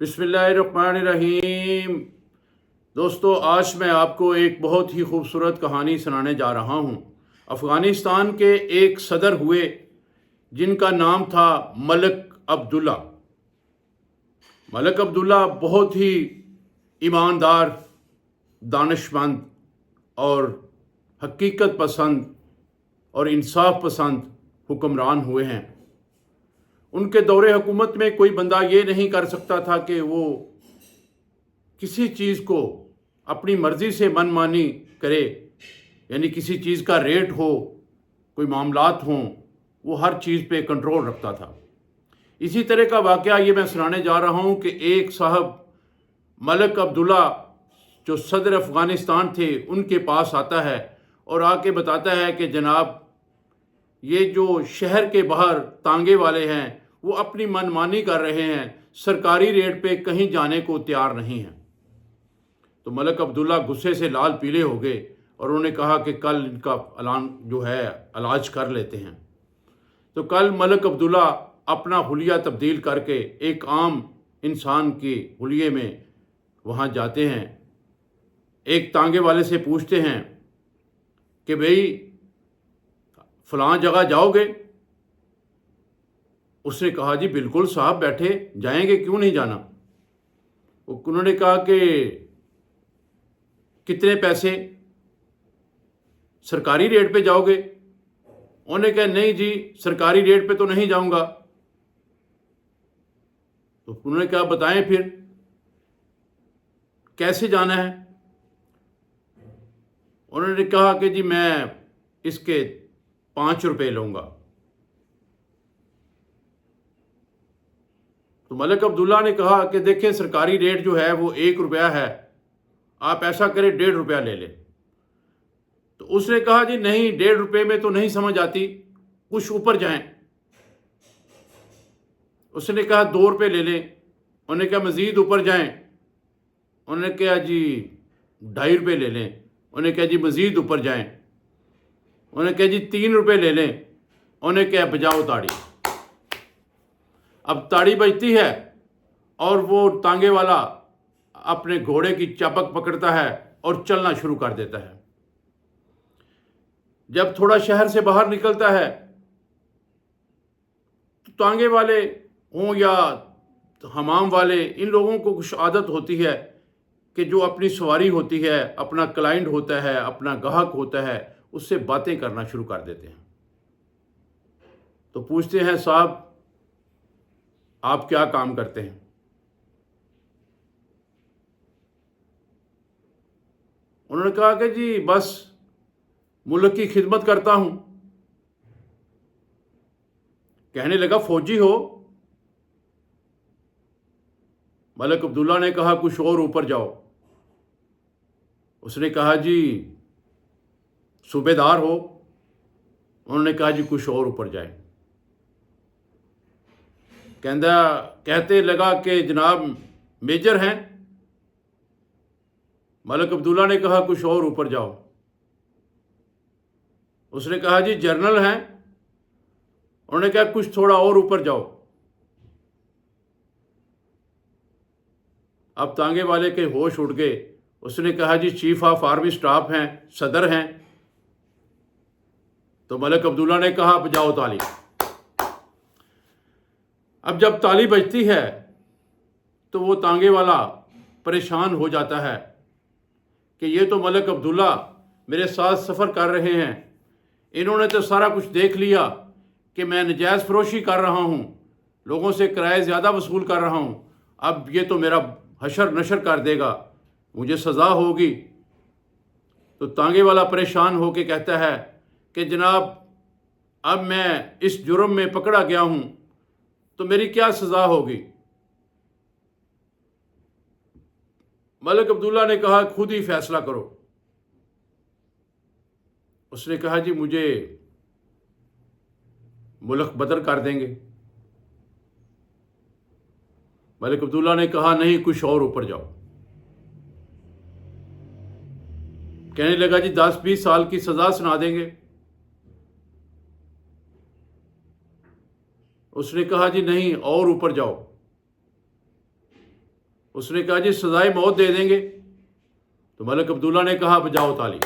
बिस्मिल्लाहिर्रहमानिर्रहीम। दोस्तों, आज मैं आपको एक बहुत ही खूबसूरत कहानी सुनाने जा रहा हूँ। अफ़गानिस्तान के एक सदर हुए जिनका नाम था मलिक अब्दुल्ला। मलिक अब्दुल्ला बहुत ही ईमानदार, दानिशमंद और हकीकत पसंद और इंसाफ पसंद हुक्मरान हुए हैं। उनके दौरे हुकूमत में कोई बंदा ये नहीं कर सकता था कि वो किसी चीज़ को अपनी मर्ज़ी से मनमानी करे, यानी किसी चीज़ का रेट हो, कोई मामलात हों, वो हर चीज़ पे कंट्रोल रखता था। इसी तरह का वाक़या ये मैं सुनाने जा रहा हूँ कि एक साहब मलिक अब्दुल्ला जो सदर अफ़गानिस्तान थे उनके पास आता है और आके बताता है कि जनाब, ये जो शहर के बाहर तांगे वाले हैं वो अपनी मनमानी कर रहे हैं, सरकारी रेट पे कहीं जाने को तैयार नहीं हैं। तो मलिक अब्दुल्ला गुस्से से लाल पीले हो गए और उन्होंने कहा कि कल इनका ऐलान जो है इलाज कर लेते हैं। तो कल मलिक अब्दुल्ला अपना हुलिया तब्दील करके एक आम इंसान के हुलिये में वहाँ जाते हैं। एक तांगे वाले से पूछते हैं कि भाई फ़लाँ जगह जाओगे? उसने कहा जी बिल्कुल साहब, बैठे जाएंगे, क्यों नहीं जाना। उन्होंने कहा कि कितने पैसे, सरकारी रेट पे जाओगे? उन्होंने कहा नहीं जी, सरकारी रेट पे तो नहीं जाऊंगा। तो उन्होंने कहा बताएं फिर कैसे जाना है। उन्होंने कहा कि जी मैं इसके 5 रुपये लूँगा। तो मलिक अब्दुल्ला ने कहा कि देखें, सरकारी रेट जो है वो 1 रुपया है, आप ऐसा करें 1.5 रुपया ले लें। तो उसने कहा जी नहीं, 1.5 रुपये में तो नहीं समझ आती, कुछ ऊपर जाएं। उसने कहा 2 रुपये ले लें। उन्होंने कहा मज़ीद ऊपर जाएं। उन्होंने कहा जी 2.5 रुपये ले लें। उन्होंने कहा जी मज़ीद ऊपर जाएं। उन्होंने कहा जी 3 रुपये ले लें। उन्होंने कहा बजाओ ताड़ी। अब ताड़ी बजती है और वो तांगे वाला अपने घोड़े की चाबक पकड़ता है और चलना शुरू कर देता है। जब थोड़ा शहर से बाहर निकलता है तो तांगे वाले हों या हमाम वाले, इन लोगों को कुछ आदत होती है कि जो अपनी सवारी होती है, अपना क्लाइंट होता है, अपना गाहक होता है, उससे बातें करना शुरू कर देते हैं। तो पूछते हैं साहब आप क्या काम करते हैं? उन्होंने कहा कि जी बस मुल्क की खिदमत करता हूं। कहने लगा फौजी हो? मलिक अब्दुल्ला ने कहा कुछ और ऊपर जाओ। उसने कहा जी सूबेदार हो? उन्होंने कहा जी कुछ और ऊपर जाए। कहते लगा कि जनाब मेजर हैं? मलिक अब्दुल्ला ने कहा कुछ और ऊपर जाओ। उसने कहा जी जनरल हैं? उन्होंने कहा कुछ थोड़ा और ऊपर जाओ। अब तांगे वाले के होश उड़ गए। उसने कहा जी चीफ ऑफ आर्मी स्टाफ हैं, सदर हैं। तो मलिक अब्दुल्ला ने कहा बजाओ ताली। अब जब ताली बजती है तो वो तांगे वाला परेशान हो जाता है कि ये तो मलिक अब्दुल्ला मेरे साथ सफ़र कर रहे हैं, इन्होंने तो सारा कुछ देख लिया कि मैं नजायज़ फरोशी कर रहा हूँ, लोगों से किराए ज़्यादा वसूल कर रहा हूँ, अब ये तो मेरा हशर नशर कर देगा, मुझे सज़ा होगी। तो तांगे वाला परेशान होकर कहता है कि जनाब अब मैं इस जुर्म में पकड़ा गया हूँ तो मेरी क्या सज़ा होगी? मलिक अब्दुल्ला ने कहा खुद ही फैसला करो। उसने कहा जी मुझे मुल्क बदर कर देंगे। मलिक अब्दुल्ला ने कहा नहीं, कुछ और ऊपर जाओ। कहने लगा जी 10-20 साल की सज़ा सुना देंगे। उसने कहा जी नहीं, और ऊपर जाओ। اس نے کہا جی سزائے موت دے دیں گے. تو ملک عبداللہ نے کہا بجاؤ تالی.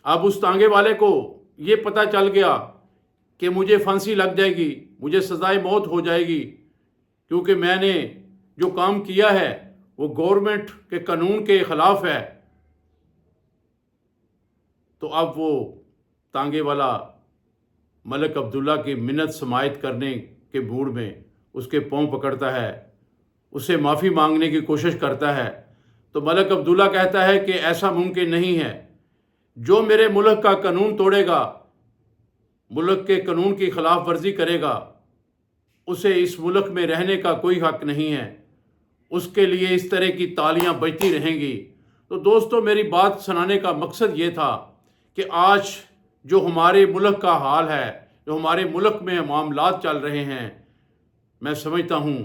اب اس تانگے والے کو یہ پتہ چل گیا کہ مجھے پھانسی لگ جائے گی، مجھے سزائے موت ہو جائے گی، کیونکہ میں نے جو کام کیا ہے وہ گورنمنٹ کے قانون کے خلاف ہے. تو اب وہ تانگے والا ملک عبداللہ کی منت سماعت کرنے کے موڈ میں اس کے پاؤں پکڑتا ہے، اسے معافی مانگنے کی کوشش کرتا ہے. تو ملک عبداللہ کہتا ہے کہ ایسا ممکن نہیں ہے، جو میرے ملک کا قانون توڑے گا، ملک کے قانون کی خلاف ورزی کرے گا، اسے اس ملک میں رہنے کا کوئی حق نہیں ہے، اس کے لیے اس طرح کی تالیاں بجتی رہیں گی. تو دوستو میری بات سنانے کا مقصد یہ تھا کہ آج جو ہمارے ملک کا حال ہے، جو ہمارے ملک میں معاملات چل رہے ہیں، میں سمجھتا ہوں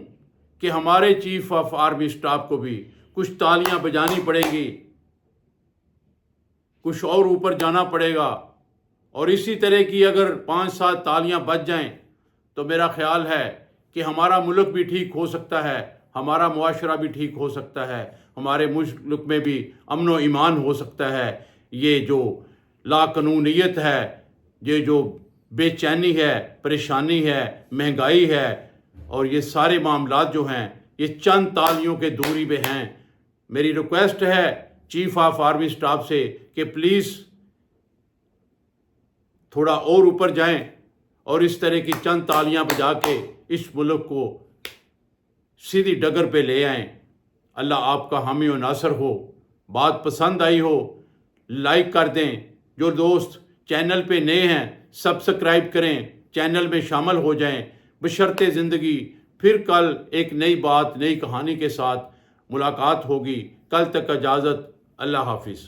کہ ہمارے چیف آف آرمی اسٹاف کو بھی کچھ تالیاں بجانی پڑیں گی، کچھ اور اوپر جانا پڑے گا. اور اسی طرح کی اگر 5-7 تالیاں بج جائیں تو میرا خیال ہے کہ ہمارا ملک بھی ٹھیک ہو سکتا ہے، ہمارا معاشرہ بھی ٹھیک ہو سکتا ہے، ہمارے ملک میں بھی امن و ایمان ہو سکتا ہے. یہ جو لا قانونیت ہے، یہ جو بے چینی ہے، پریشانی ہے، مہنگائی ہے، اور یہ سارے معاملات جو ہیں یہ چند تالیوں کے دوری پہ ہیں. میری ریکویسٹ ہے چیف آف آرمی اسٹاف سے کہ پلیز تھوڑا اور اوپر جائیں اور اس طرح کی چند تالیاں بجا کے اس ملک کو سیدھی ڈگر پہ لے آئیں. اللہ آپ کا حامی و ناصر ہو. بات پسند آئی ہو لائک کر دیں. جو دوست چینل پہ نئے ہیں سبسکرائب کریں، چینل میں شامل ہو جائیں. بشرط زندگی پھر کل ایک نئی بات، نئی کہانی کے ساتھ ملاقات ہوگی. کل تک اجازت. اللہ حافظ.